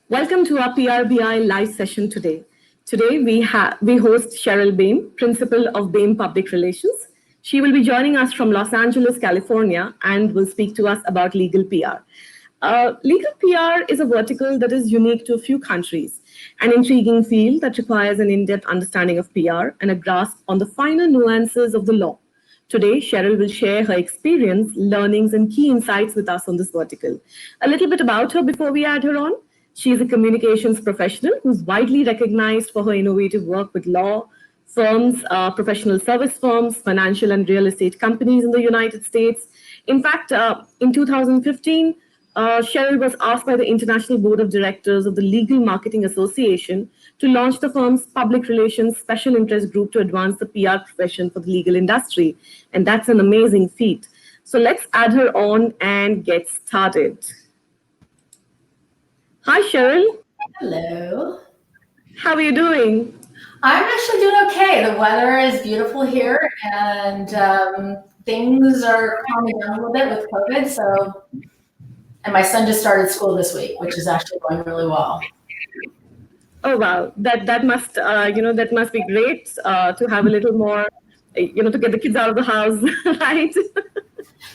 Welcome to our PRBI live session today. Today we host Cheryl Bame, Principal of Bame Public Relations. She will be joining us from Los Angeles, California, and will speak to us about legal PR. Legal PR is a vertical that is unique to a few countries, an intriguing field that requires an in-depth understanding of PR and a grasp on the finer nuances of the law. Today, Cheryl will share her experience, learnings, and key insights with us on this vertical. A little bit about her before we add her on. She is a communications professional who's widely recognized for her innovative work with law firms, professional service firms, financial and real estate companies in the United States. In fact, in 2015, Cheryl was asked by the International Board of Directors of the Legal Marketing Association to launch the firm's public relations special interest group to advance the PR profession for the legal industry. And that's an amazing feat. So let's add her on and get started. Hi, Cheryl. Hello. How are you doing? I'm actually doing okay. The weather is beautiful here, and things are calming down a little bit with COVID. And my son just started school this week, which is actually going really well. Oh wow, that must that must be great to have a little more, to get the kids out of the house, right?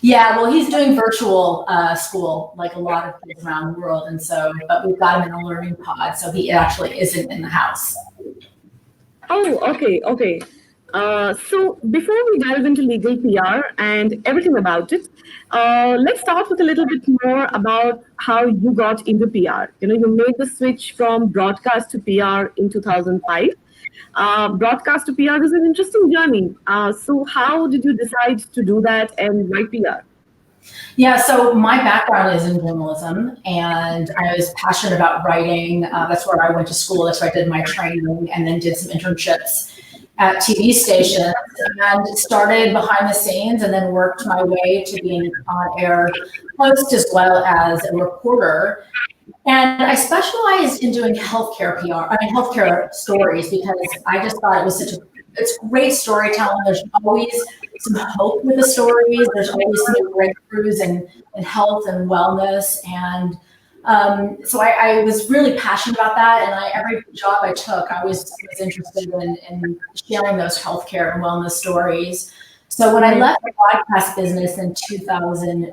Yeah, well, he's doing virtual school like a lot of kids around the world, but we've got him in a learning pod, so he actually isn't in the house. Oh, okay. So before we delve into legal PR and everything about it, let's start with a little bit more about how you got into PR. You made the switch from broadcast to PR in 2005. Broadcast to PR is an interesting journey. So how did you decide to do that and why PR? Yeah, so my background is in journalism, and I was passionate about writing. That's where I went to school. That's where I did my training, and then did some internships at TV stations, and started behind the scenes, and then worked my way to being on air host as well as a reporter. And I specialized in doing healthcare healthcare stories, because I just thought it was it's great storytelling. There's always some hope with the stories. There's always some breakthroughs in health and wellness. And so I was really passionate about that. And every job I took, I was interested in sharing those healthcare and wellness stories. So when I left the broadcast business in 2000,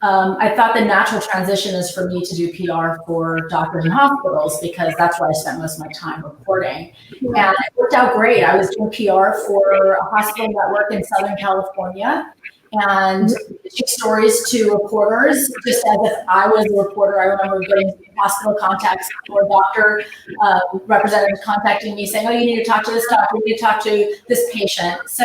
I thought the natural transition is for me to do PR for doctors and hospitals, because that's where I spent most of my time reporting. And it worked out great. I was doing PR for a hospital network in Southern California, and pitching stories to reporters, just as if I was a reporter. I remember getting hospital contacts or doctor representatives contacting me saying, "Oh, you need to talk to this doctor, you need to talk to this patient." So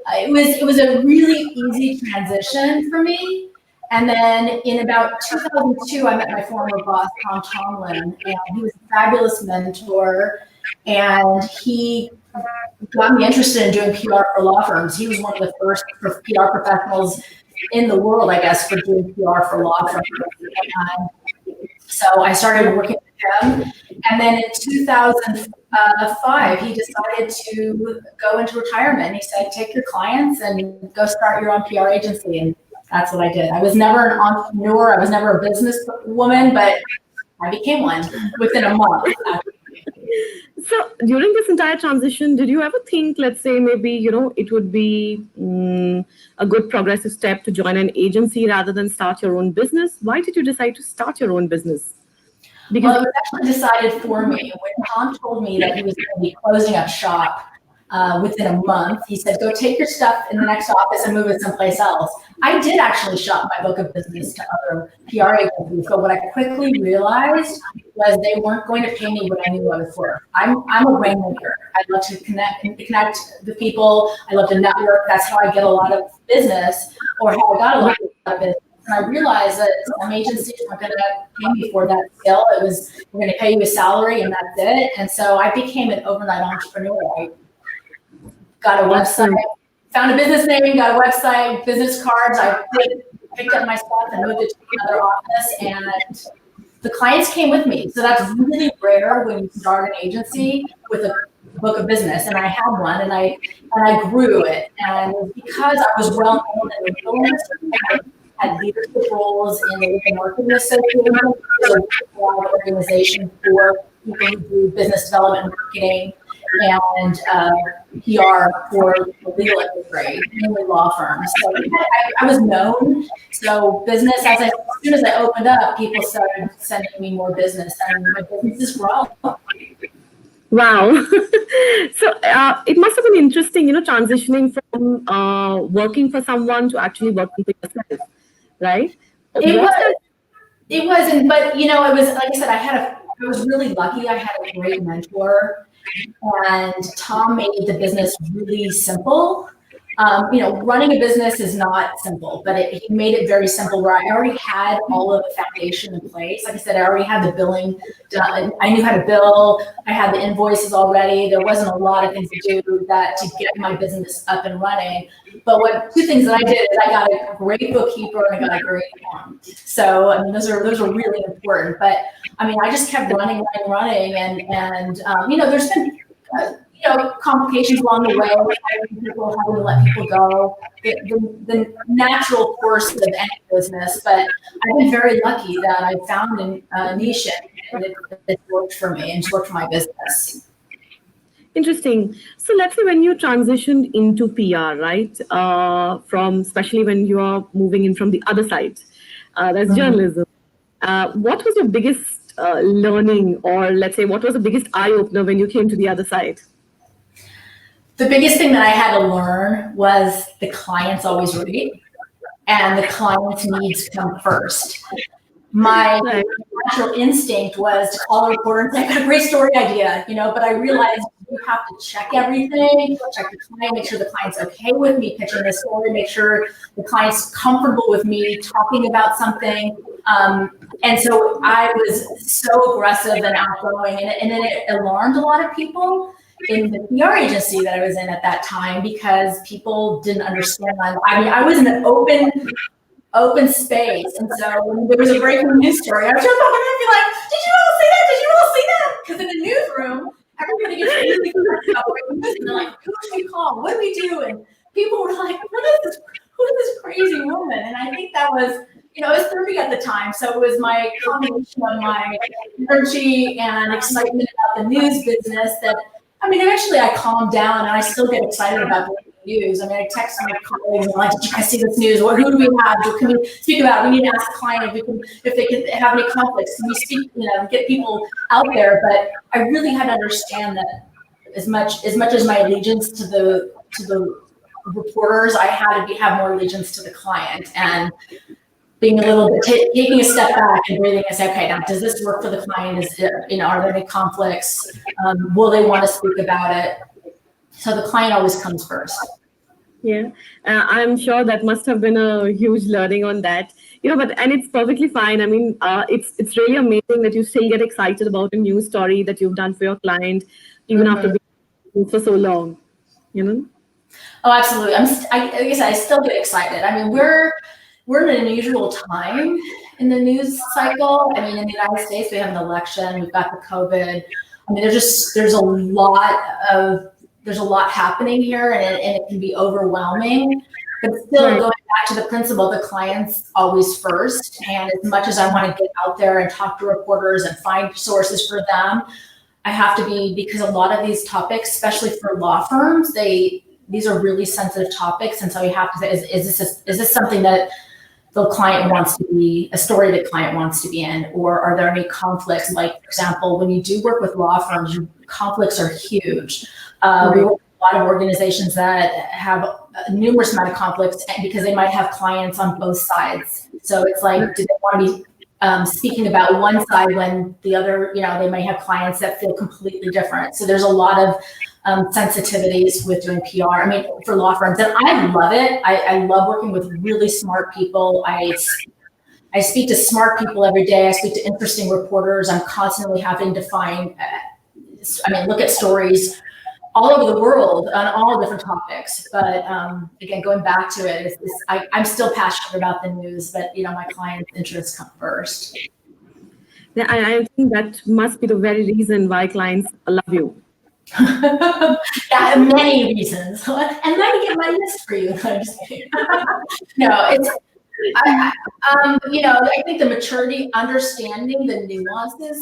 it was a really easy transition for me. And then in about 2002, I met my former boss, Tom Tomlin, and he was a fabulous mentor, and he got me interested in doing PR for law firms. He was one of the first PR professionals in the world, I guess, for doing PR for law firms. And so I started working with him. And then in 2005, he decided to go into retirement. He said, take your clients and go start your own PR agency. And that's what I did. I was never an entrepreneur. I was never a business woman, but I became one within a month. So during this entire transition, did you ever think, let's say, maybe, it would be a good progressive step to join an agency rather than start your own business? Why did you decide to start your own business? Because it was actually decided for me. When Tom told me that he was going to be closing up shop within a month, he said, go take your stuff in the next office and move it someplace else. I did actually shop my book of business to other PR agencies, but what I quickly realized was they weren't going to pay me what I knew I was worth. I'm a rainmaker. I love to connect the people. I love to network. That's how I get a lot of business, or how I got a lot of business. And I realized that some agencies weren't going to pay me for that skill. It was, we're going to pay you a salary and that's it. And so I became an overnight entrepreneur. I got a website, found a business name, got a website, business cards. I picked up my stuff and moved it to another office, and the clients came with me. So that's really rare when you start an agency with a book of business. And I had one, and I grew it. And because I was well known in the business, had leadership roles in the marketing association, so a lot of organizations for people who do business development marketing and PR for the legal industry, mainly law firms. So I was known. So business, as soon as I opened up, people started sending me more business, and my business has grown. Wow. So it must have been interesting, transitioning from working for someone to actually working for yourself, right? It wasn't, but it was, like I said, I was really lucky. I had a great mentor, and Tom made the business really simple. Running a business is not simple, but he made it very simple where I already had all of the foundation in place. Like I said, I already had the billing done. I knew how to bill. I had the invoices already. There wasn't a lot of things to do to get my business up and running. But two things that I did is I got a great bookkeeper and I got a great accountant. So those are really important. But I just kept running, and there's been complications along the way, having to let people go, the natural course of any business. But I've been very lucky that I found a niche and it worked for me and it's worked for my business. Interesting. So let's say when you transitioned into PR, right? Especially when you are moving in from the other side, that's journalism. What was your biggest learning, or let's say, what was the biggest eye opener when you came to the other side? The biggest thing that I had to learn was the client's always right, and the client's needs come first. My natural instinct was to call a reporter and say, I've got a great story idea, but I realized you have to check everything, check the client, make sure the client's okay with me pitching this story, make sure the client's comfortable with me talking about something. And so I was so aggressive and outgoing, and then it alarmed a lot of people in the PR agency that I was in at that time, because people didn't understand. I was in an open space, and so when there was a breaking news story, I was just going to be like, "Did you all see that? Did you all see that?" Because in the newsroom, everybody gets really concerned about breaking news, and they're like, "Who should we call? What do we do?" And people were like, "Who is this crazy woman?" And I think that was. I was 30 at the time, so it was my combination of my energy and excitement about the news business that. Eventually I calmed down, and I still get excited about the news. I text my colleagues and I'm like, did you guys see this news? Who do we have? Can we speak about it? We need to ask the client if they can have any conflicts. Can we speak, get people out there? But I really had to understand that as much as my allegiance to the reporters, I had to have more allegiance to the client, and being a little bit taking a step back and breathing and say, okay, now does this work for the client? Are there any conflicts? Will they want to speak about it? So the client always comes first. Yeah, I'm sure that must have been a huge learning on that. And it's perfectly fine. It's really amazing that you still get excited about a news story that you've done for your client, even after being for so long. Oh, absolutely. I still get excited. We're in an unusual time in the news cycle. In the United States, we have an election. We've got the COVID. There's a lot happening here, and it can be overwhelming. But still, going back to the principle, the client's always first. And as much as I want to get out there and talk to reporters and find sources for them, I have to be, because a lot of these topics, especially for law firms, these are really sensitive topics, and so you have to say, is this something that the client wants to be, a story that client wants to be in, or are there any conflicts? Like, for example, when you do work with law firms, conflicts are huge. We work with a lot of organizations that have a numerous amount of conflicts because they might have clients on both sides. So it's like, do they want to be speaking about one side when the other, they might have clients that feel completely different. So there's a lot of sensitivities with doing PR. For law firms, and I love it. I love working with really smart people. I speak to smart people every day. I speak to interesting reporters. I'm constantly having to look at stories all over the world on all different topics. But again, going back to it, I'm still passionate about the news, but my client's interests come first. Yeah, I think that must be the very reason why clients love you. Yeah, many reasons. And let me get my list for you. I'm just kidding. No, I think the maturity, understanding the nuances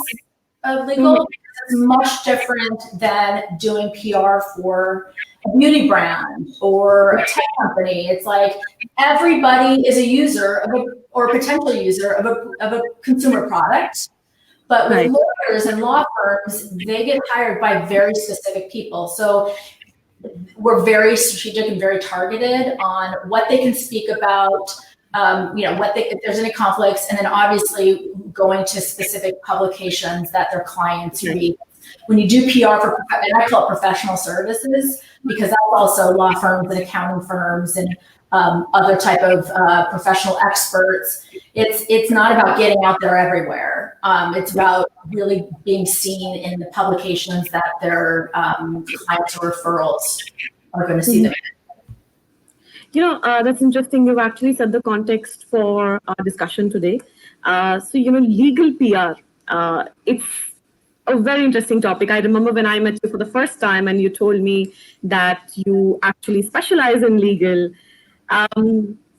of legal is much different than doing PR for a beauty brand or a tech company. It's like everybody is a user or a potential user of a consumer product. But with lawyers and law firms, they get hired by very specific people. So we're very strategic and very targeted on what they can speak about, if there's any conflicts, and then obviously going to specific publications that their clients read. When you do PR for, and I call it professional services, because that's also law firms and accounting firms and other type of professional experts. It's not about getting out there everywhere. It's about really being seen in the publications that their clients or referrals are going to see them in. That's interesting. You've actually set the context for our discussion today. Legal PR, it's a very interesting topic. I remember when I met you for the first time and you told me that you actually specialize in legal.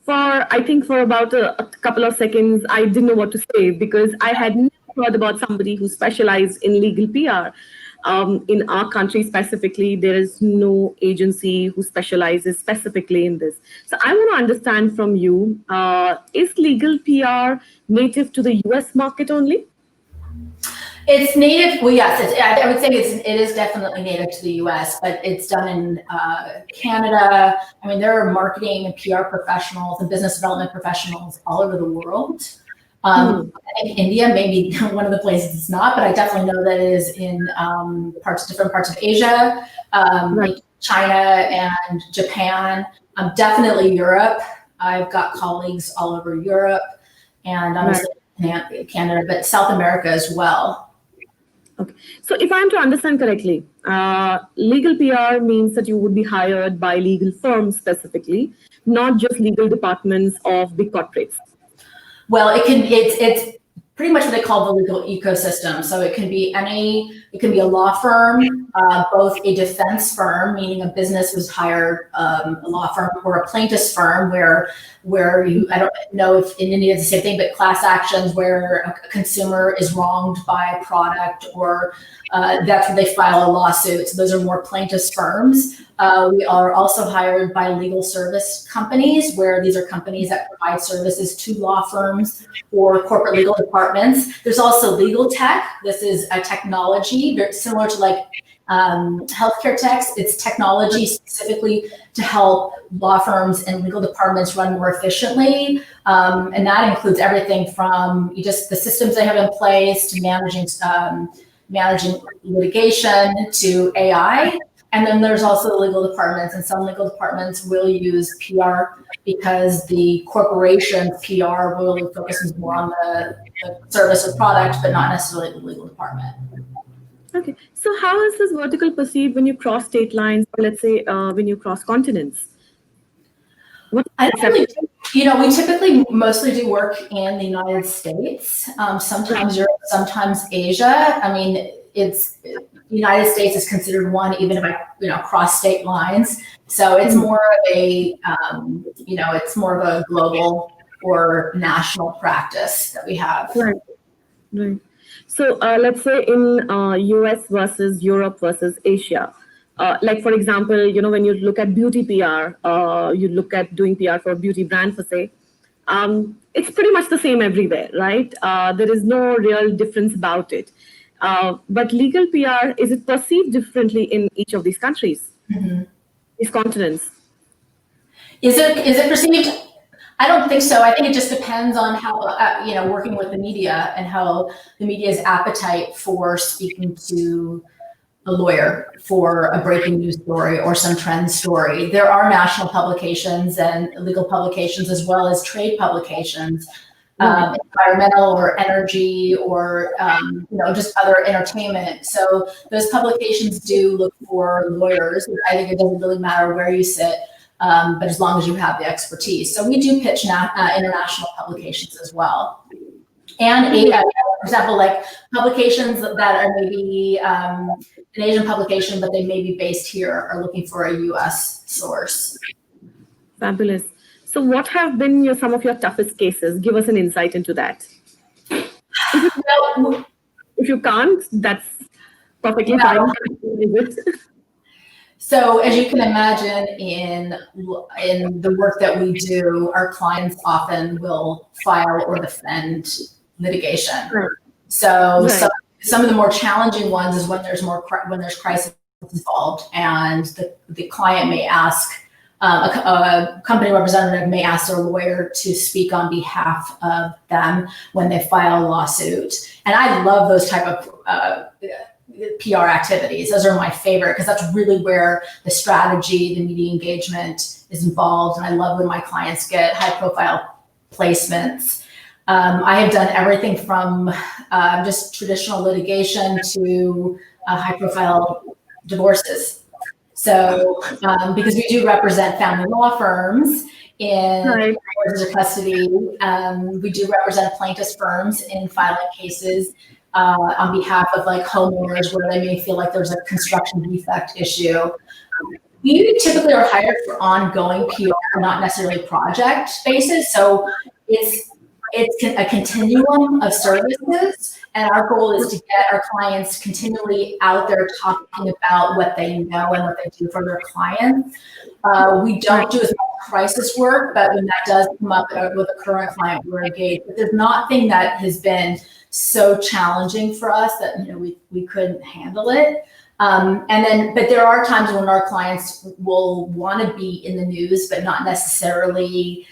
For about a couple of seconds, I didn't know what to say because I had never heard about somebody who specialized in legal PR. In our country specifically, there is no agency who specializes specifically in this. So I want to understand from you, is legal PR native to the US market only? It's native. Well, yes, I would say it is definitely native to the U.S., but it's done in Canada. I mean, there are marketing and PR professionals and business development professionals all over the world. I think India may be one of the places it's not, but I definitely know that it is in different parts of Asia, like China and Japan. Definitely Europe. I've got colleagues all over Europe, and obviously Canada, but South America as well. Okay. So if I'm to understand correctly, legal PR means that you would be hired by legal firms specifically, not just legal departments of big corporates. Well, it's pretty much what they call the legal ecosystem. So it can be a law firm, both a defense firm, meaning a business who's hired a law firm, or a plaintiff's firm where I don't know if in India it's the same thing, but class actions where a consumer is wronged by a product, or that's where they file a lawsuit. So those are more plaintiff's firms. We are also hired by legal service companies, where these are companies that provide services to law firms or corporate legal departments. There's also legal tech. This is a technology very similar to like healthcare techs. It's technology specifically to help law firms and legal departments run more efficiently. And that includes everything from just the systems they have in place to managing litigation to AI. And then there's also the legal departments, and some legal departments will use PR because the corporation's PR really focuses more on the service or product, but not necessarily the legal department. Okay, so how is this vertical perceived when you cross state lines, or let's say when you cross continents? We typically mostly do work in the United States, sometimes Europe, sometimes Asia. I mean, the United States is considered one, even if I cross state lines. So it's more of a global or national practice that we have. Right. So let's say in US versus Europe versus Asia. Like, for example, when you look at beauty PR, you look at doing PR for a beauty brand, per se, it's pretty much the same everywhere, right? There is no real difference about it. But legal PR, is it perceived differently in each of these countries, these continents? Is it perceived? I don't think so. I think it just depends on how, working with the media and how the media's appetite for speaking to a lawyer for a breaking news story or some trend story. There are national publications and legal publications, as well as trade publications, environmental or energy or, just other entertainment. So those publications do look for lawyers. I think it doesn't really matter where you sit, but as long as you have the expertise. So we do pitch international publications as well. And for example, like publications that are maybe an Asian publication, but they may be based here, are looking for a US source. Fabulous. So what have been some of your toughest cases? Give us an insight into that. Well, If you can't, that's perfectly well, fine. so as you can imagine, in the work that we do, our clients often will file or defend litigation. Right. So Right. some of the more challenging ones is when there's crisis involved, and the client may ask a company representative may ask their lawyer to speak on behalf of them when they file a lawsuit. And I love those type of PR activities. Those are my favorite because that's really where the strategy, the media engagement is involved. And I love when my clients get high profile placements. I have done everything from just traditional litigation to high profile divorces. So because we do represent family law firms in Right. divorces or custody, we do represent plaintiffs' firms in filing cases on behalf of like homeowners where they may feel like there's a construction defect issue. We typically are hired for ongoing PR, not necessarily project basis. So it's a continuum of services, and our goal is to get our clients continually out there talking about what they know and what they do for their clients. We don't do as much crisis work, but when that does come up with a current client, we're engaged. But there's nothing that has been so challenging for us that we couldn't handle it. But there are times when our clients will want to be in the news, but not necessarily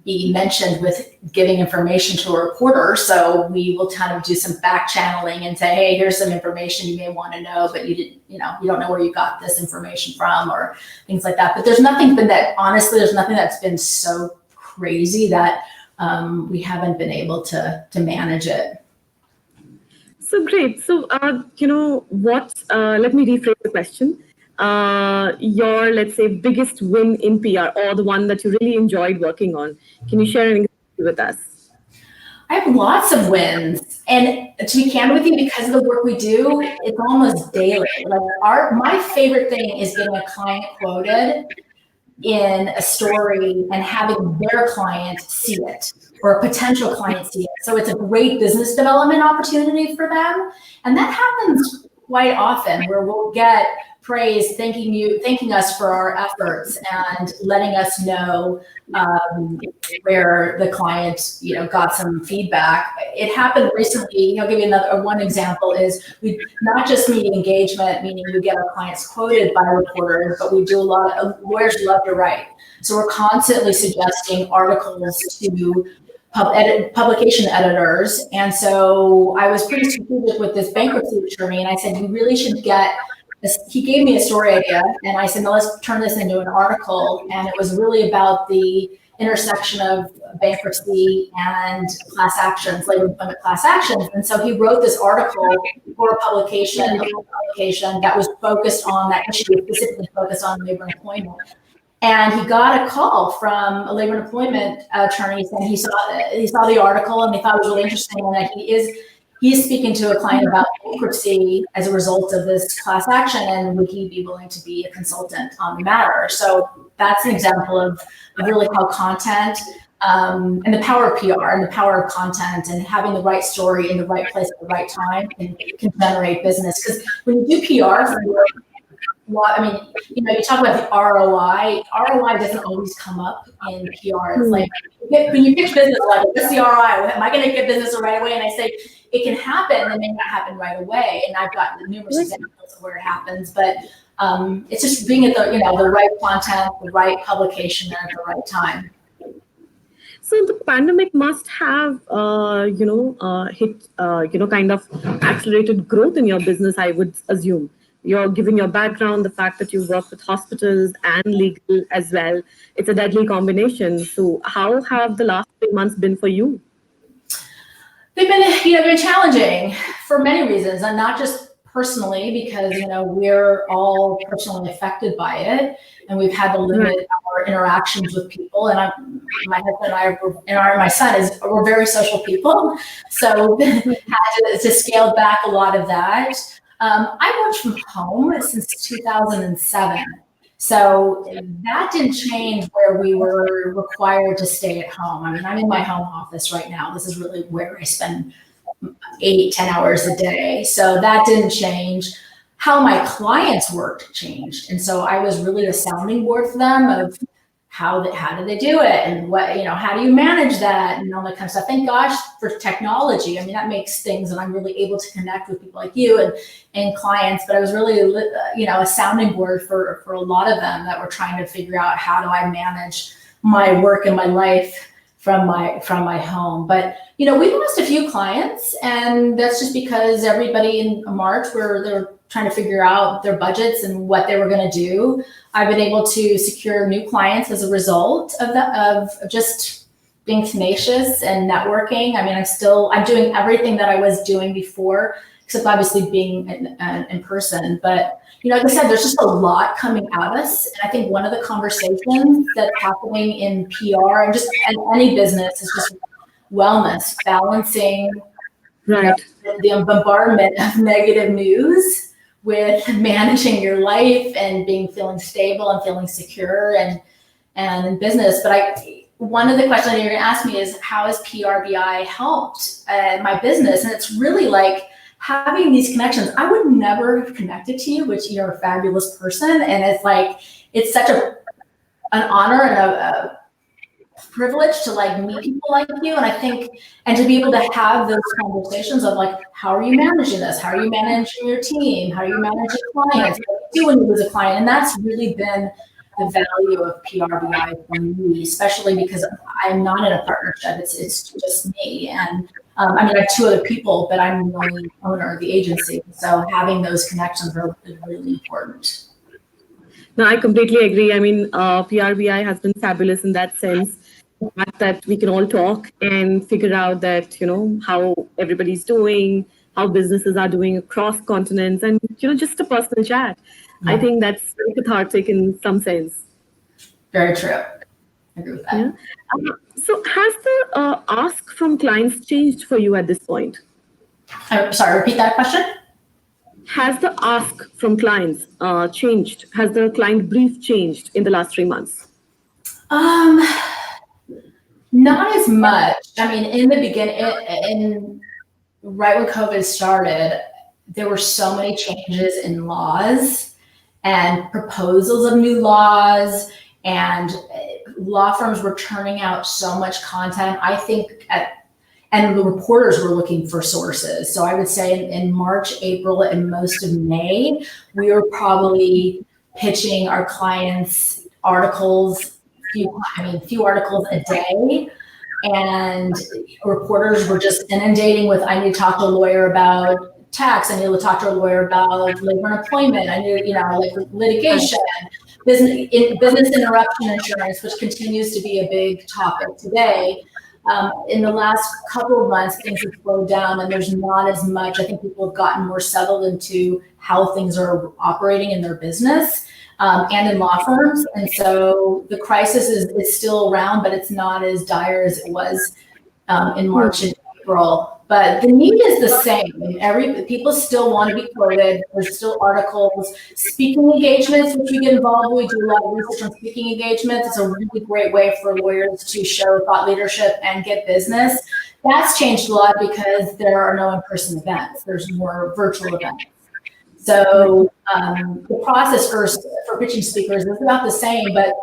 be mentioned with giving information to a reporter. So we will kind of do some back channeling and say, hey, here's some information you may want to know, but you don't know where you got this information from or things like that. But there's nothing that's been so crazy that we haven't been able to manage it. So great. So, let me rephrase the question. Your, let's say, biggest win in PR or the one that you really enjoyed working on. Can you share anything with us? I have lots of wins. And to be candid with you, because of the work we do, it's almost daily. Like my favorite thing is getting a client quoted in a story and having their client see it or a potential client see it. So it's a great business development opportunity for them. And that happens quite often where we'll get praise, thanking us for our efforts and letting us know where the client, got some feedback. It happened recently. I'll give you one example is we not just media engagement, meaning we get our clients quoted by reporters, but we do a lot of lawyers love to write. So we're constantly suggesting articles to publication editors. And so I was pretty strategic with this bankruptcy attorney, and I said, we really should get this. He gave me a story idea, and I said, no, let's turn this into an article. And it was really about the intersection of bankruptcy and class actions, labor employment class actions. And so he wrote this article for a publication that was focused on that issue, specifically focused on labor and employment. And he got a call from a labor and employment attorney saying he saw the article and he thought it was really interesting, and that he's speaking to a client about bankruptcy as a result of this class action, and would he be willing to be a consultant on the matter? So that's an example of really how content and the power of PR and the power of content and having the right story in the right place at the right time can generate business. Because when you do PR for your you talk about the ROI. ROI doesn't always come up in PR. It's like when you pitch business, like, what's the ROI? Am I going to get business right away? And I say it can happen. It may not happen right away. And I've got numerous examples of where it happens. But it's just being at the right content, the right publication, and at the right time. So the pandemic must have, hit, kind of accelerated growth in your business, I would assume. You're given your background, the fact that you work with hospitals and legal as well. It's a deadly combination. So how have the last 3 months been for you? They've been challenging for many reasons, and not just personally, because we're all personally affected by it, and we've had to limit our interactions with people. And my husband and my son we're very social people, so had to scale back a lot of that. I worked from home since 2007. So that didn't change where we were required to stay at home. I mean, I'm in my home office right now. This is really where I spend 8-10 hours a day. So that didn't change. How my clients worked changed. And so I was really a sounding board for them of how do they do it, and what, how do you manage that, and all that kind of stuff. Thank gosh for technology. I mean, that makes things, and I'm really able to connect with people like you and clients, but I was really, a sounding board for a lot of them that were trying to figure out how do I manage my work and my life from my home. But, we lost a few clients, and that's just because everybody in March they're trying to figure out their budgets and what they were going to do. I've been able to secure new clients as a result of just being tenacious and networking. I mean, I'm doing everything that I was doing before, except obviously being in person. But, like I said, there's just a lot coming at us. And I think one of the conversations that's happening in PR and just in any business is just wellness, balancing the bombardment of negative news with managing your life and feeling stable and feeling secure and in business. But one of the questions you're going to ask me is, how has PRBI helped my business? And it's really like having these connections. I would never have connected to you, which you're a fabulous person. And it's such an honor and a privilege to meet people like you. And I think, and to be able to have those conversations of how are you managing this? How are you managing your team? How are you managing clients? What do you do when you lose a client? And that's really been the value of PRBI for me, especially because I'm not in a partnership. It's just me. And I have 2 other people, but I'm the only owner of the agency. So having those connections are really important. No, I completely agree. I mean, PRBI has been fabulous in that sense. The fact that we can all talk and figure out that, how everybody's doing, how businesses are doing across continents, and, just a personal chat. Yeah. I think that's very cathartic in some sense. Very true. I agree with that. Yeah. So has the ask from clients changed for you at this point? Sorry, repeat that question. Has the ask from clients changed? Has the client brief changed in the last 3 months? Not as much. I mean, in the beginning, right when COVID started, there were so many changes in laws and proposals of new laws, and law firms were churning out so much content. I think and the reporters were looking for sources. So I would say in March, April, and most of May, we were probably pitching our clients articles, few articles a day. And reporters were just inundating with, I need to talk to a lawyer about tax. I need to talk to a lawyer about labor and employment. I need, litigation, business interruption insurance, which continues to be a big topic today. In the last couple of months, things have slowed down, and there's not as much. I think people have gotten more settled into how things are operating in their business and in law firms. And so the crisis is still around, but it's not as dire as it was in March and April. But the need is the same. People still want to be quoted. There's still articles, speaking engagements, which we get involved with. We do a lot of research on speaking engagements. It's a really great way for lawyers to show thought leadership and get business. That's changed a lot because there are no in-person events. There's more virtual events. So the process for pitching speakers is about the same, but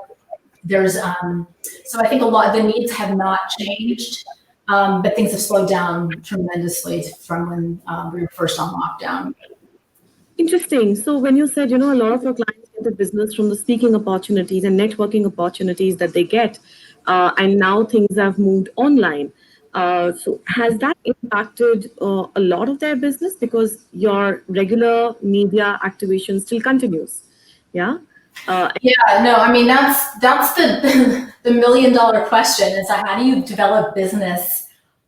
there's so I think a lot of the needs have not changed. But things have slowed down tremendously from when we were first on lockdown. Interesting. So when you said, a lot of your clients get the business from the speaking opportunities and networking opportunities that they get, and now things have moved online. So has that impacted a lot of their business, because your regular media activation still continues? Yeah. That's the $1 million question, is how do you develop business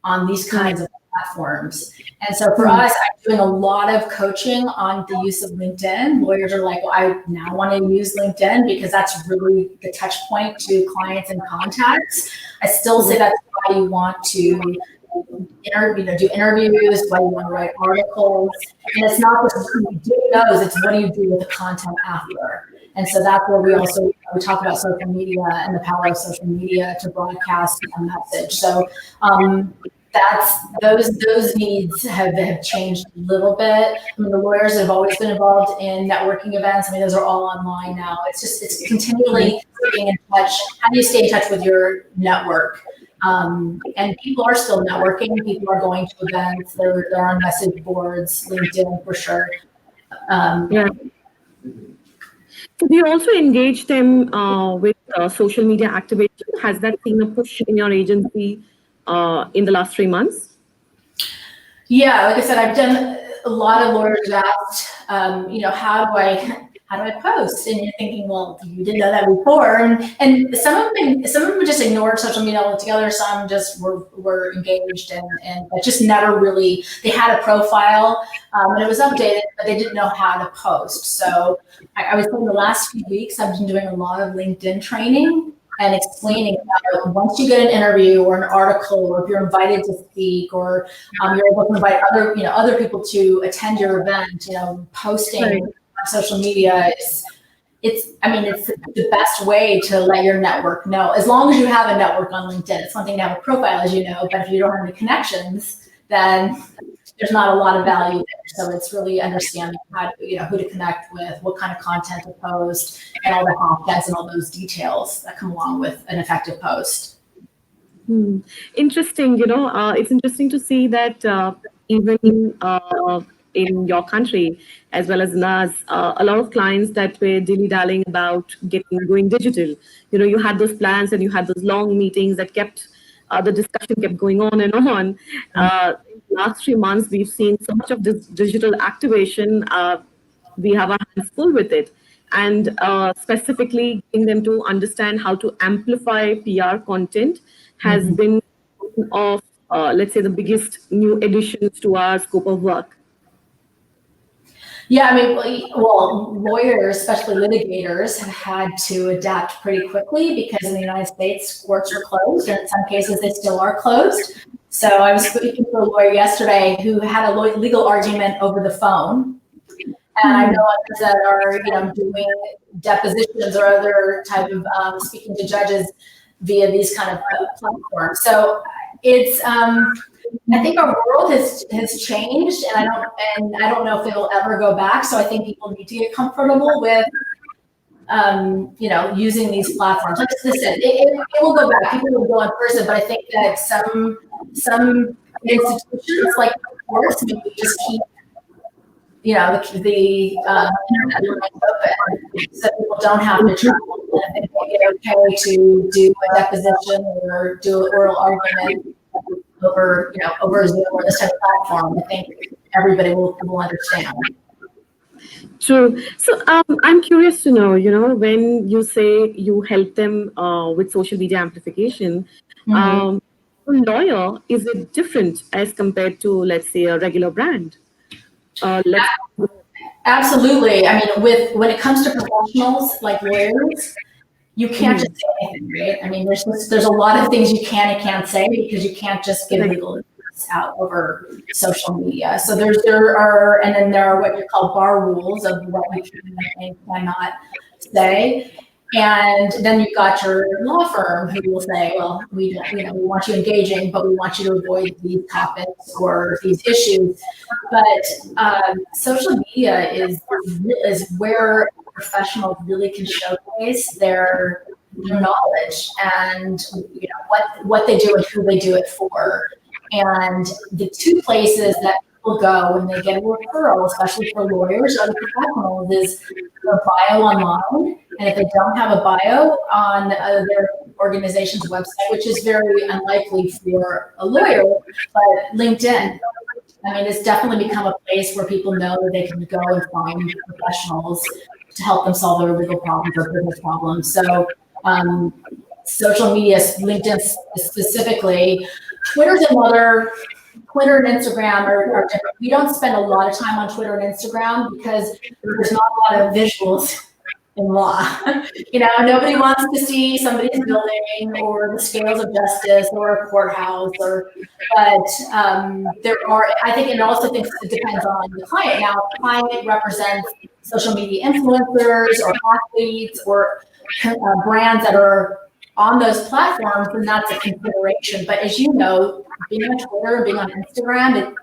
on these kinds of platforms? And so for us, I'm doing a lot of coaching on the use of LinkedIn. Lawyers are like, well, I now want to use LinkedIn because that's really the touch point to clients and contacts. I still say that's why you want to do interviews, why you want to write articles. And it's not just who you do those, it's what do you do with the content after. And so that's where we also we talk about social media and the power of social media to broadcast a message. So that's those needs have changed a little bit. I mean, the lawyers have always been involved in networking events. I mean, those are all online now. It's continually staying in touch. How do you stay in touch with your network? And people are still networking. People are going to events. They're on message boards, LinkedIn for sure. Yeah. So do you also engage them with social media activation? Has that been a push in your agency in the last 3 months? Yeah, like I said, I've done a lot of lawyers asked, how do I post? And you're thinking, well, you didn't know that before. And some of them just ignored social media altogether. Some just were engaged and but just never really, they had a profile and it was updated, but they didn't know how to post. So I would say in the last few weeks, I've been doing a lot of LinkedIn training and explaining about once you get an interview or an article, or if you're invited to speak, or you're able to invite other people to attend your event, posting on social media it's the best way to let your network know. As long as you have a network on LinkedIn, it's one thing to have a profile, as you know, but if you don't have any connections, then there's not a lot of value there. So it's really understanding how to, who to connect with, what kind of content to post, and all the hashtags and all those details that come along with an effective post. Interesting. It's interesting to see that even in your country, as well as in us, a lot of clients that were dilly-dallying about going digital. You had those plans and you had those long meetings that kept the discussion kept going on and on. In the last 3 months, we've seen so much of this digital activation. We have our hands full with it. And specifically getting them to understand how to amplify PR content has been one of, let's say, the biggest new additions to our scope of work. Yeah, I mean, well, lawyers, especially litigators, have had to adapt pretty quickly because in the United States, courts are closed, and in some cases, they still are closed. So I was speaking to a lawyer yesterday who had a legal argument over the phone. And I know others that are, doing depositions or other type of speaking to judges via these kind of platforms. So it's, I think our world has changed, and I don't know if it'll ever go back. So I think people need to get comfortable with, using these platforms. Like listen, it will go back. People will go in person, but I think that some institutions like courts maybe just keep the internet open, so people don't have to travel. And they make it okay to do a deposition or do an oral argument over Zoom or this type of platform. I think everybody will understand. True. So I'm curious to know, when you say you help them with social media amplification, a lawyer, is it different as compared to, let's say, a regular brand? Absolutely. I mean, when it comes to professionals like lawyers, you can't just say anything, right? I mean, there's a lot of things you can and can't say because you can't just give legal advice out over social media. So there are what you call bar rules of what you can and cannot say. And then you've got your law firm who will say, well, we want you engaging, but we want you to avoid these topics or these issues. But social media is where professionals really can showcase their knowledge and what they do and who they do it for. And the two places that people go when they get a referral, especially for lawyers or other professionals, is their bio online. And if they don't have a bio on their organization's website, which is very unlikely for a lawyer, but LinkedIn. I mean, it's definitely become a place where people know that they can go and find professionals to help them solve their legal problems or business problems. So social media, LinkedIn specifically, Twitter and Instagram are different. We don't spend a lot of time on Twitter and Instagram because there's not a lot of visuals in law. Nobody wants to see somebody's building or the scales of justice or a courthouse but there are, I think, and also think it depends on the client. Now, if the client represents social media influencers or athletes or brands that are on those platforms, then that's a consideration. But as you know, being on Twitter and being on Instagram,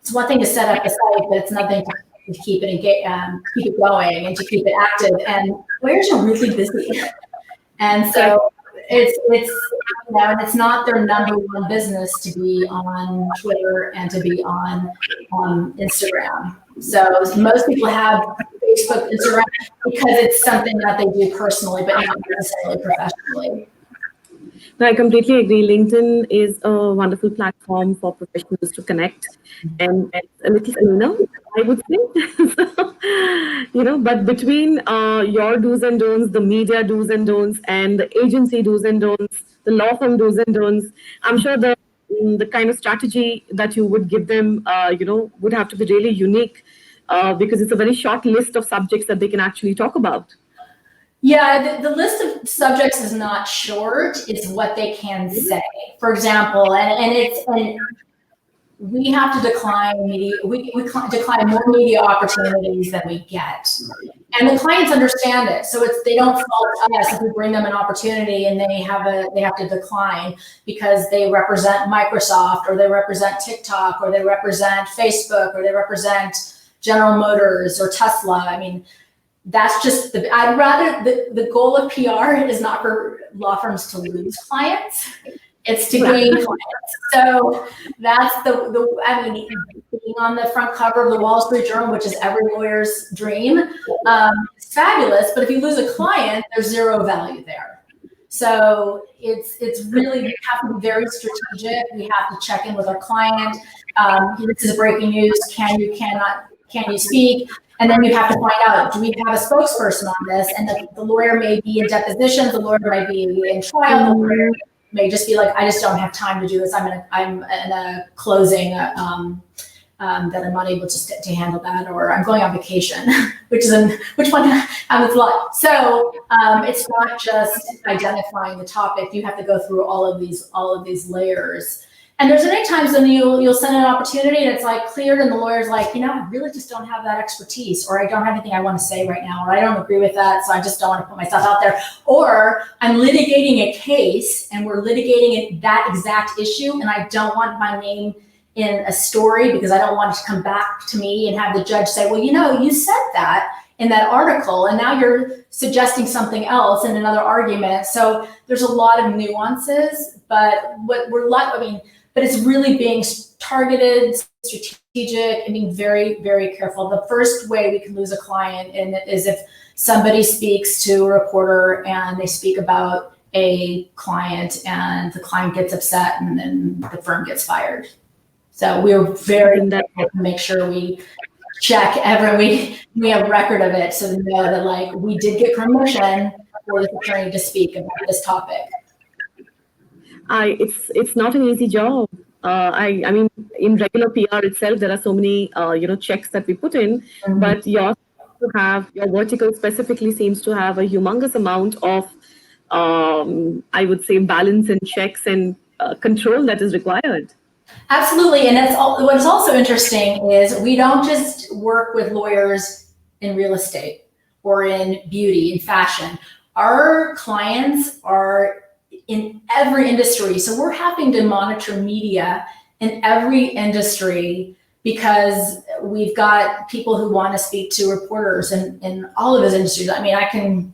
it's one thing to set up a site, but it's nothing to keep it going and to keep it active. And lawyers are really busy, and so and it's not their number one business to be on Twitter and to be on Instagram. So most people have Facebook, Instagram because it's something that they do personally, but not necessarily professionally. No, I completely agree. LinkedIn is a wonderful platform for professionals to connect and a little cleaner, I would say. But between your do's and don'ts, the media do's and don'ts, and the agency do's and don'ts, the law firm do's and don'ts, I'm sure the kind of strategy that you would give them, would have to be really unique because it's a very short list of subjects that they can actually talk about. Yeah, the list of subjects is not short. It's what they can say. For example, and we have to decline media. We decline more media opportunities than we get, and the clients understand it. So they don't fault us if we bring them an opportunity and they have to decline because they represent Microsoft or they represent TikTok or they represent Facebook or they represent General Motors or Tesla. I mean, that's just I'd rather the goal of PR is not for law firms to lose clients, it's to gain clients. So that's being on the front cover of the Wall Street Journal, which is every lawyer's dream, it's fabulous. But if you lose a client, there's zero value there. So it's really, we have to be very strategic. We have to check in with our client. This is breaking news. Can you speak? And then you have to find out, do we have a spokesperson on this? And the lawyer may be in depositions, the lawyer may be in trial, the lawyer may just be like, I just don't have time to do this. I'm in a closing that I'm not able to handle that, or I'm going on vacation, which one happens a lot. So it's not just identifying the topic. You have to go through all of these layers. And there's many times when you'll send an opportunity and it's like cleared and the lawyer's like, I really just don't have that expertise, or I don't have anything I want to say right now, or I don't agree with that, so I just don't want to put myself out there. Or I'm litigating a case and we're litigating that exact issue and I don't want my name in a story because I don't want it to come back to me and have the judge say, well, you said that in that article and now you're suggesting something else in another argument. So there's a lot of nuances, but but it's really being targeted, strategic, and being very, very careful. The first way we can lose a client is if somebody speaks to a reporter and they speak about a client and the client gets upset and then the firm gets fired. So we're very careful to make sure we check we have record of it, so we know that we did get permission for the attorney to speak about this topic. It's not an easy job. I mean, in regular PR itself, there are so many checks that we put in, but your vertical specifically seems to have a humongous amount of I would say balance and checks and control that is required. Absolutely, and what's also interesting is we don't just work with lawyers in real estate or in beauty, in fashion. Our clients are in every industry. So we're having to monitor media in every industry because we've got people who want to speak to reporters in all of those industries. I mean, I can,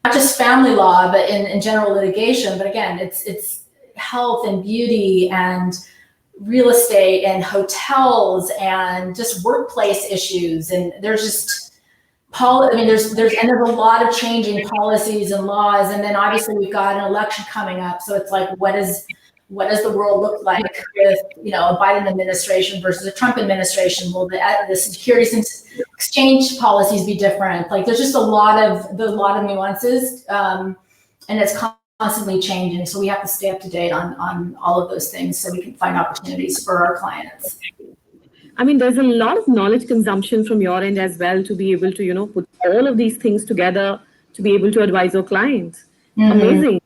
not just family law, but in general litigation, but again, it's health and beauty and real estate and hotels and just workplace issues. And there's just there's a lot of changing policies and laws, and then obviously we've got an election coming up. So it's like, what does the world look like with a Biden administration versus a Trump administration? Will the securities and exchange policies be different? There's just a lot of nuances, and it's constantly changing. So we have to stay up to date on all of those things so we can find opportunities for our clients. I mean, there's a lot of knowledge consumption from your end as well to be able to, put all of these things together to be able to advise your clients. Mm-hmm. Amazing.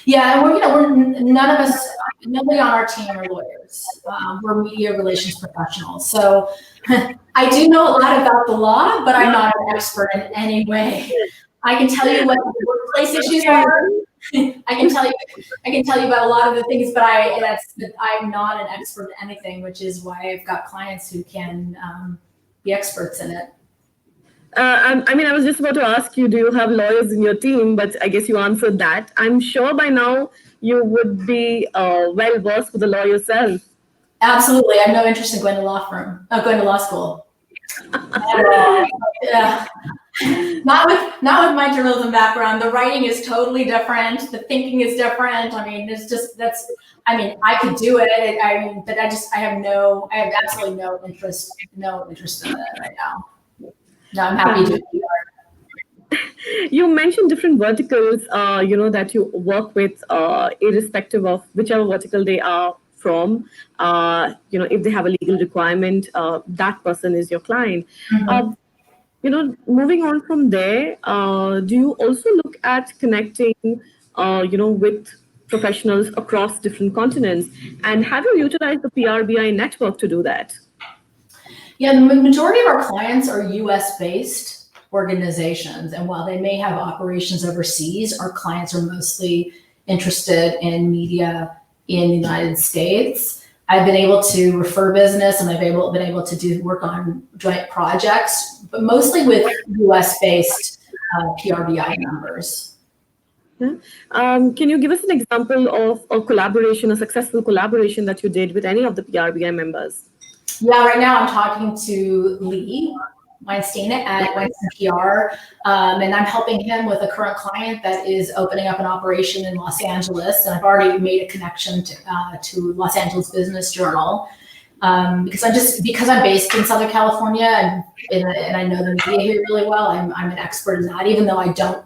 Yeah, and none of us, nobody on our team are lawyers. We're media relations professionals. So I do know a lot about the law, but I'm not an expert in any way. I can tell you what the workplace issues are. I can tell you about a lot of the things, but I'm not an expert in anything, which is why I've got clients who can be experts in it. I mean, I was just about to ask you, do you have lawyers in your team? But I guess you answered that. I'm sure by now you would be well versed with the law yourself. Absolutely. I have no interest in going to law school. Yeah. Not with my journalism background. The writing is totally different. The thinking is different. I mean, I could do it. But I have absolutely no interest in it right now. No, I'm happy to be here. You mentioned different verticals, that you work with, irrespective of whichever vertical they are from. If they have a legal requirement, that person is your client. Mm-hmm. Moving on from there, do you also look at connecting, with professionals across different continents? And have you utilized the PRBI network to do that? Yeah, the majority of our clients are US-based organizations. And while they may have operations overseas, our clients are mostly interested in media in the United States. I've been able to refer business, and I've been able to do work on joint projects, but mostly with US-based PRBI members. Yeah. Can you give us an example of a successful collaboration that you did with any of the PRBI members? Yeah, right now I'm talking to Lee Weinstein at Weinstein PR, and I'm helping him with a current client that is opening up an operation in Los Angeles, and I've already made a connection to Los Angeles Business Journal because I'm based in Southern California and I know the media here really well. I'm an expert in that, even though I don't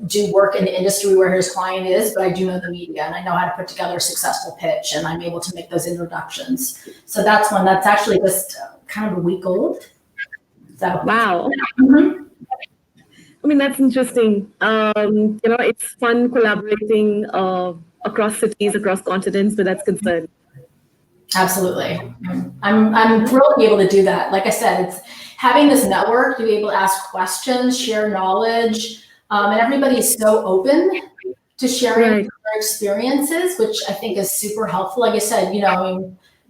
do work in the industry where his client is, but I do know the media and I know how to put together a successful pitch, and I'm able to make those introductions. So that's one that's actually just kind of a week old. So, wow. Mm-hmm. I mean, that's interesting. It's fun collaborating across cities, across continents where that's concerned. Absolutely. I'm thrilled to be able to do that. Like I said, it's having this network to be able to ask questions, share knowledge, and everybody is so open to sharing their experiences, which I think is super helpful. Like I said,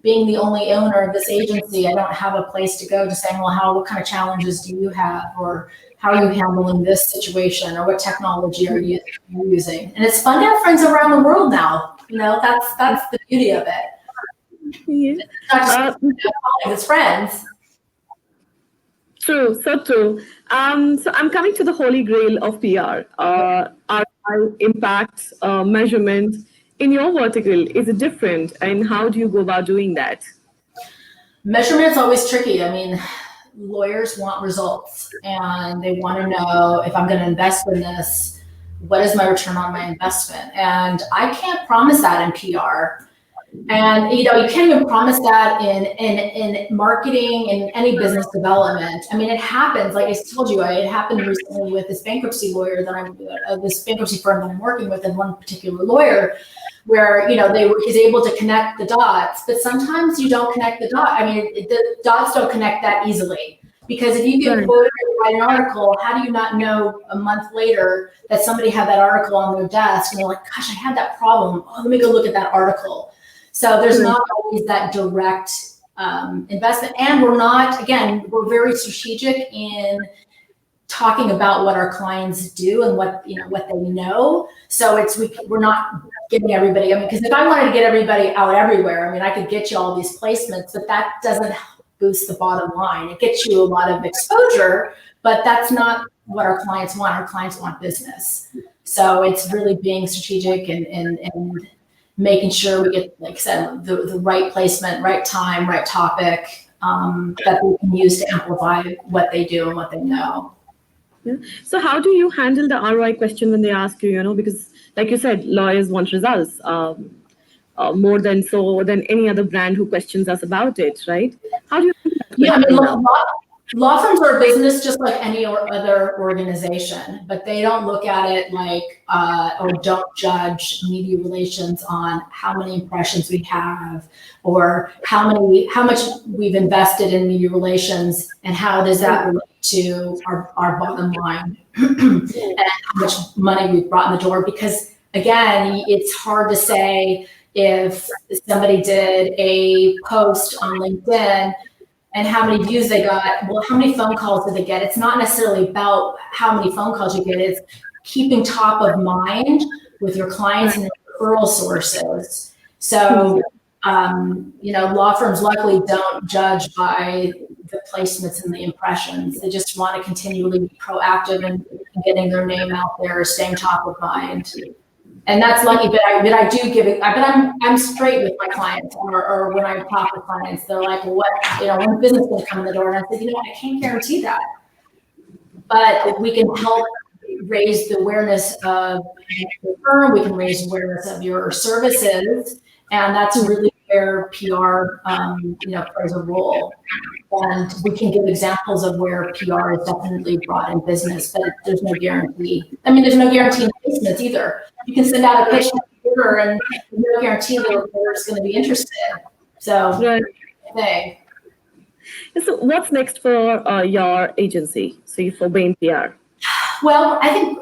being the only owner of this agency, I don't have a place to go to saying, well, what kind of challenges do you have? Or how are you handling this situation? Or what technology are you using? And it's fun to have friends around the world now. That's the beauty of it. Yeah. It's not just it's friends. True, so true. So I'm coming to the holy grail of PR. ROI, impact, measurement. In your vertical, is it different? And how do you go about doing that? Measurement is always tricky. I mean, lawyers want results, and they want to know, if I'm going to invest in this, what is my return on my investment? And I can't promise that in PR. And you can't even promise that in marketing and any business development. I mean, it happens. Like I told you, it happened recently with this bankruptcy lawyer this bankruptcy firm that I'm working with, and one particular lawyer, where he's able to connect the dots. But sometimes you don't connect the dots. I mean, the dots don't connect that easily, because if you get quoted to write an article, how do you not know a month later that somebody had that article on their desk and they're like, gosh, I had that problem. Oh, let me go look at that article. So there's not always that direct investment. And we're very strategic in talking about what our clients do and what they know. So we're not getting everybody. I mean, because if I wanted to get everybody out everywhere, I mean, I could get you all these placements, but that doesn't boost the bottom line. It gets you a lot of exposure, but that's not what our clients want. Our clients want business. So it's really being strategic and making sure we get, like I said, the right placement, right time, right topic that we can use to amplify what they do and what they know. Yeah. So how do you handle the ROI question when they ask you, because like you said, lawyers want results more than any other brand who questions us about it, right? How do you handle that question? Law firms are a business just like any other organization, but they don't look at it like, or don't judge media relations on how many impressions we have, or how much we've invested in media relations, and how does that relate to our bottom line, and how much money we've brought in the door. Because again, it's hard to say if somebody did a post on LinkedIn and how many views they got. Well, how many phone calls did they get? It's not necessarily about how many phone calls you get. It's keeping top of mind with your clients and referral sources. So, law firms luckily don't judge by the placements and the impressions. They just want to continually be proactive in getting their name out there, staying top of mind. And that's lucky, but I do give it, but I'm straight with my clients, or when I talk to clients, they're like, well, when business will come in the door? And I said, I can't guarantee that, but we can help raise the awareness of the firm, we can raise awareness of your services, and that's really where PR, plays a role. And we can give examples of where PR has definitely brought in business, but there's no guarantee. I mean, there's no guarantee in placements either. You can send out a pitch order, and there's no guarantee the reporter is going to be interested. So, right. So, what's next for your agency? So, for Bame PR? Well, I think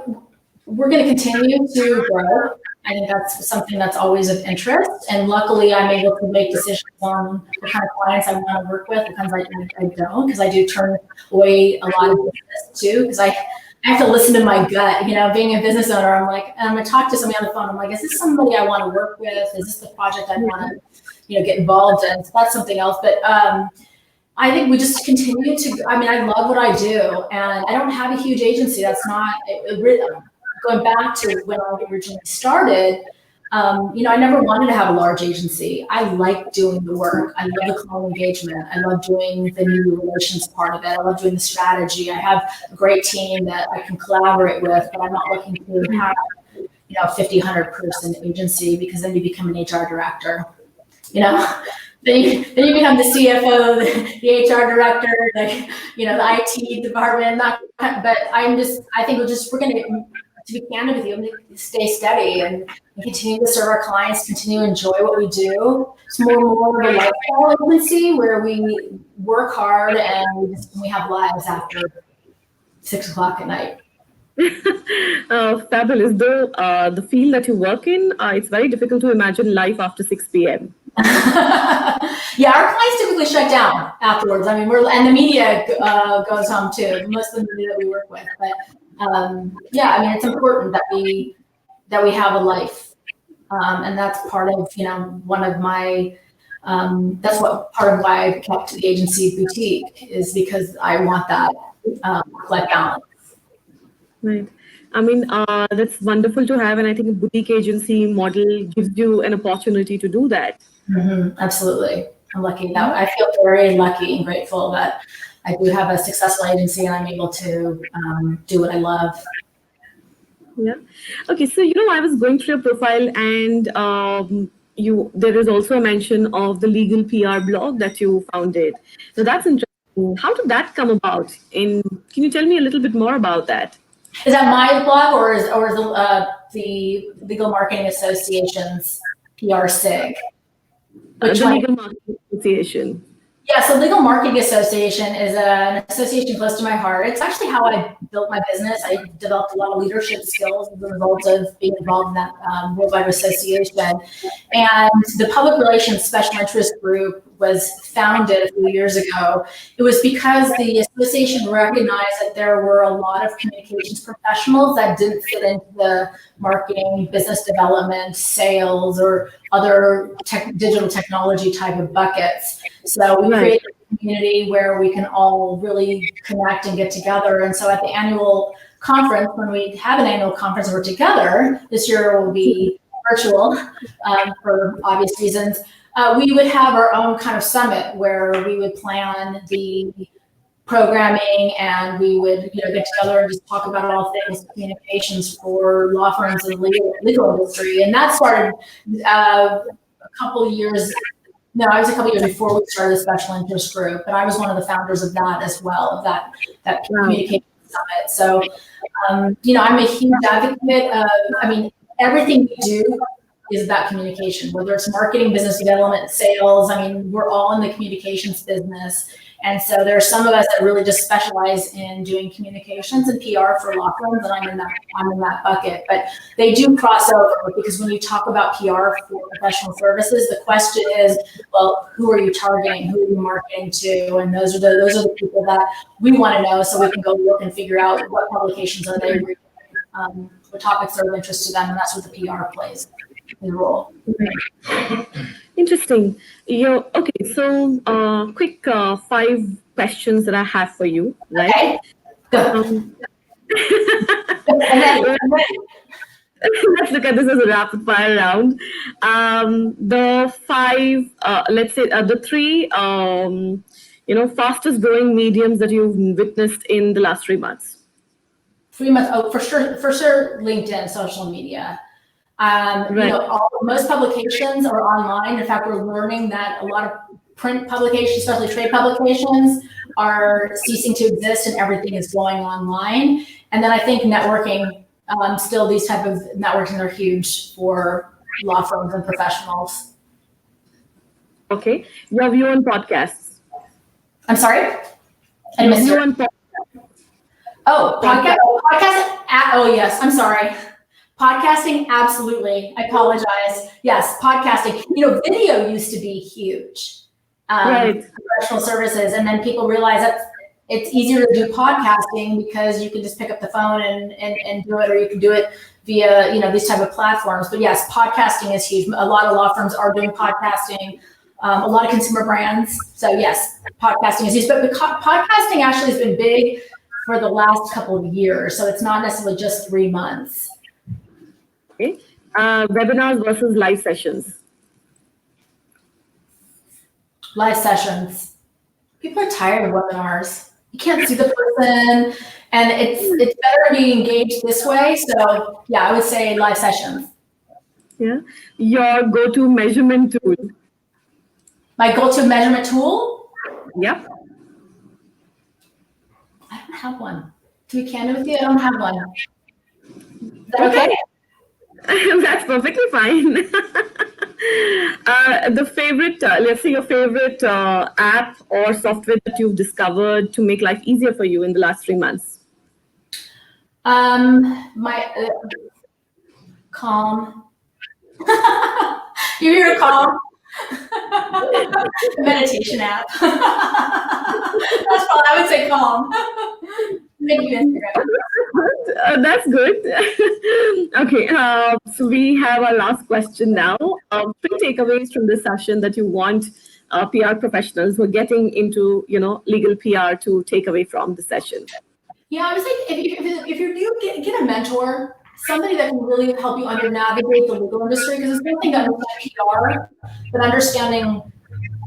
we're going to continue to grow. I think that's something that's always of interest. And luckily, I'm able to make decisions on the kind of clients I want to work with, the kinds I don't, because I do turn away a lot of business too, because I have to listen to my gut. Being a business owner, I'm like, I'm going to talk to somebody on the phone. I'm like, is this somebody I want to work with? Is this the project I want to, get involved in? So that's something else. But I think we just continue to, I love what I do, and I don't have a huge agency. That's not, going back to when I originally started, I never wanted to have a large agency. I like doing the work. I love the client engagement. I love doing the media relations part of it. I love doing the strategy. I have a great team that I can collaborate with, but I'm not looking to have, 50, 100 person agency, because then you become an HR director, Then you become the CFO, the HR director, the IT department. But I think we're going to be candid with you, I'm going to stay steady and continue to serve our clients, continue to enjoy what we do. It's more and more of a lifestyle agency where we work hard and we have lives after 6 o'clock at night. Fabulous. Though the field that you work in, it's very difficult to imagine life after 6 p.m. Yeah, our clients typically shut down afterwards. And the media goes home too. Most of the media that we work with, but it's important that we have a life, and that's part of one of my that's what part of why I kept the agency boutique, is because I want that work-life balance. Right. That's wonderful to have, and I think a boutique agency model gives you an opportunity to do that. Mm-hmm. Absolutely. I'm lucky that I feel very lucky and grateful that I do have a successful agency and I'm able to do what I love. Yeah. Okay. So, I was going through your profile, and there is also a mention of the legal PR blog that you founded. So that's interesting. How did that come about? Can you tell me a little bit more about that? Is that my blog, or is the Legal Marketing Association's PR SIG? The Legal Marketing Association. Yeah, so Legal Marketing Association is an association close to my heart. It's actually how I built my business. I developed a lot of leadership skills as a result of being involved in that worldwide association. And the Public Relations Special Interest Group was founded a few years ago. It was because the association recognized that there were a lot of communications professionals that didn't fit into the marketing, business development, sales, or other digital technology type of buckets. So we created a community where we can all really connect and get together. And so at the annual conference, when we have an annual conference and we're together, this year will be virtual for obvious reasons, we would have our own kind of summit where we would plan the programming, and we would get together and just talk about all things communications for law firms and legal industry. And that started a couple of years No, I was a couple years before we started the special interest group, but I was one of the founders of that as well, of that communication summit. So, I'm a huge advocate of, everything we do is about communication, whether it's marketing, business development, sales. We're all in the communications business. And so there are some of us that really just specialize in doing communications and PR for law firms, and I'm in that bucket. But they do cross over, because when you talk about PR for professional services, the question is, well, who are you targeting? Who are you marketing to? And those are the people that we want to know, so we can go look and figure out what publications are they reading, what topics are of interest to them, and that's what the PR plays a role. Interesting. Okay, so quick 5 questions that I have for you, right? Okay. Let's look at this as a rapid fire round. The 5, let's say the 3, fastest growing mediums that you've witnessed in the last 3 months. 3 months, for sure, LinkedIn, social media. Right. Most publications are online. In fact, we're learning that a lot of print publications, especially trade publications, are ceasing to exist, and everything is going online. And then I think networking, still these type of networking are huge for law firms and professionals. Okay. Your view on podcasts. I'm sorry? I missed view it. on podcasts. Oh, podcast. Oh, yes. I'm sorry. Podcasting, absolutely. I apologize. Yes, podcasting. Video used to be huge. Right. Professional services, and then people realize that it's easier to do podcasting because you can just pick up the phone and do it, or you can do it via these type of platforms. But yes, podcasting is huge. A lot of law firms are doing podcasting. A lot of consumer brands. So yes, podcasting is huge. But podcasting actually has been big for the last couple of years. So it's not necessarily just 3 months. Okay. Webinars versus live sessions. Live sessions. People are tired of webinars. You can't see the person, and it's better to be engaged this way. So yeah, I would say live sessions. Yeah. Your go-to measurement tool. My go-to measurement tool? Yep. I don't have one. To be candid with you, I don't have one. Is that okay? That's perfectly fine. The favorite, let's say your favorite app or software that you've discovered to make life easier for you in the last 3 months. My Calm. You hear Calm? Meditation app. That's all I would say. Calm. Maybe Instagram. That's good. Okay, so we have our last question now. 3 takeaways from this session that you want PR professionals who are getting into, legal PR to take away from the session. Yeah, I would say if you're new, get a mentor, somebody that can really help you navigate the legal industry, because it's one thing to understand PR, but understanding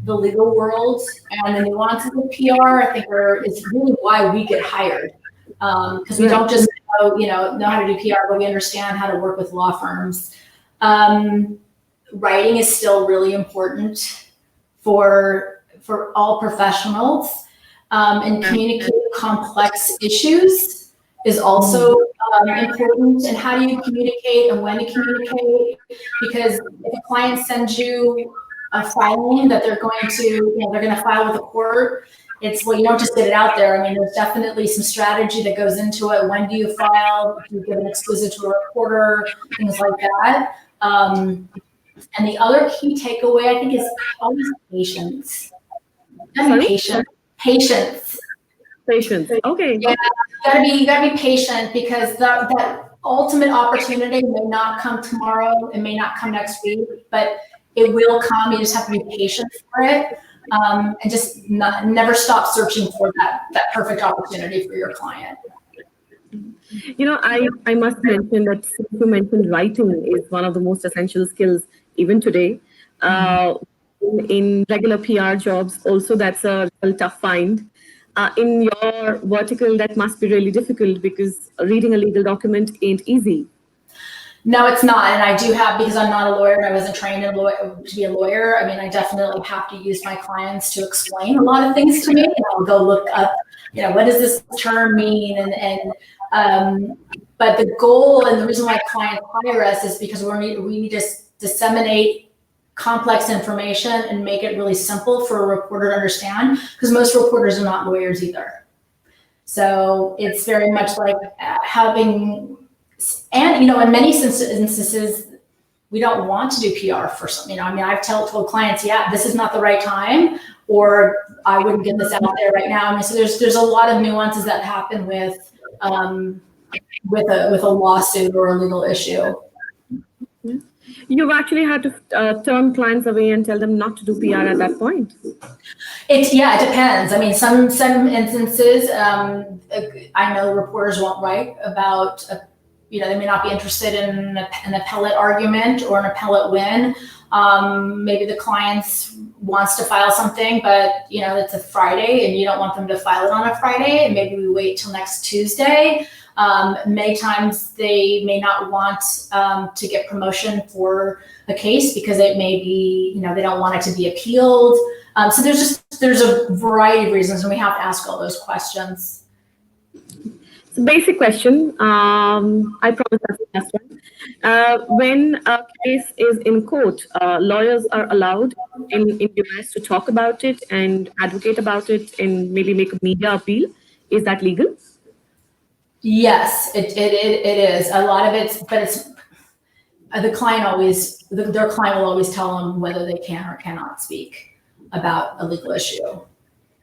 the legal world and the nuances of PR, I think is really why we get hired. Because we don't just know how to do PR, but we understand how to work with law firms. Writing is still really important for all professionals, and communicating complex issues is also important. And how do you communicate and when to communicate? Because if a client sends you a filing that they're going to file with a court, it's, well, you don't just get it out there. There's definitely some strategy that goes into it. When do you file? Do you give an exclusive to a reporter? Things like that. And the other key takeaway, I think, is always patience. Patience. Patience. Okay. Yeah, you gotta be patient, because that ultimate opportunity may not come tomorrow. It may not come next week, but it will come. You just have to be patient for it. And just never stop searching for that perfect opportunity for your client. I must mention that since you mentioned writing is one of the most essential skills even today. In regular PR jobs, also that's a real tough find. In your vertical, that must be really difficult, because reading a legal document ain't easy. No, it's not. And I do have, because I'm not a lawyer and I wasn't trained to be a lawyer. I mean, I definitely have to use my clients to explain a lot of things to me. And I'll go look up, what does this term mean? But the goal and the reason why clients hire us is because we need to disseminate complex information and make it really simple for a reporter to understand, because most reporters are not lawyers either. So it's very much like having, and in many instances, we don't want to do PR for something. I've told clients, yeah, this is not the right time, or I wouldn't get this out there right now. So there's a lot of nuances that happen with a lawsuit or a legal issue. You've actually had to turn clients away and tell them not to do PR at that point. It depends. Some instances, I know reporters won't write about, they may not be interested in an appellate argument or an appellate win. Maybe the client wants to file something, but it's a Friday and you don't want them to file it on a Friday, and maybe we wait till next Tuesday. Many times they may not want to get promotion for a case because it may be, they don't want it to be appealed. So there's a variety of reasons, and we have to ask all those questions. It's a basic question. I promise that's the last one. When a case is in court, lawyers are allowed in US to talk about it and advocate about it and maybe make a media appeal. Is that legal? Yes, it is. A lot of but it's their client will always tell them whether they can or cannot speak about a legal issue.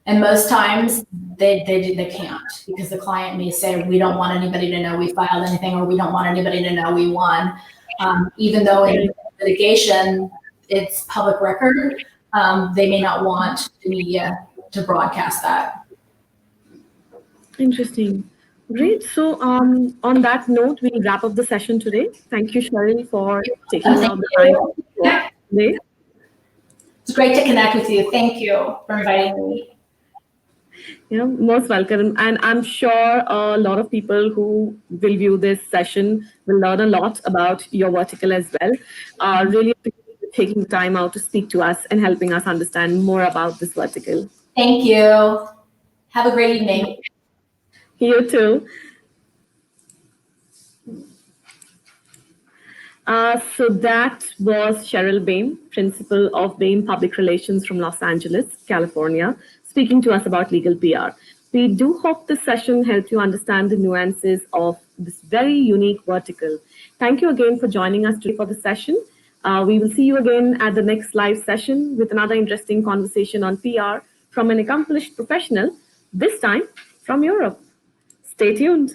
And most times they can't, because the client may say, we don't want anybody to know we filed anything, or we don't want anybody to know we won. Even though in litigation, it's public record, they may not want the media to broadcast that. Interesting. Great. So on that note, we'll wrap up the session today. Thank you, Cheryl, for taking out the time today. It's great to connect with you. Thank you for inviting me. Most welcome. And I'm sure a lot of people who will view this session will learn a lot about your vertical as well. Really appreciate you taking the time out to speak to us and helping us understand more about this vertical. Thank you. Have a great evening. You too. So that was Cheryl Bame, Principal of Bame Public Relations from Los Angeles, California, speaking to us about legal PR. We do hope this session helped you understand the nuances of this very unique vertical. Thank you again for joining us today for the session. We will see you again at the next live session with another interesting conversation on PR from an accomplished professional, this time from Europe. Stay tuned.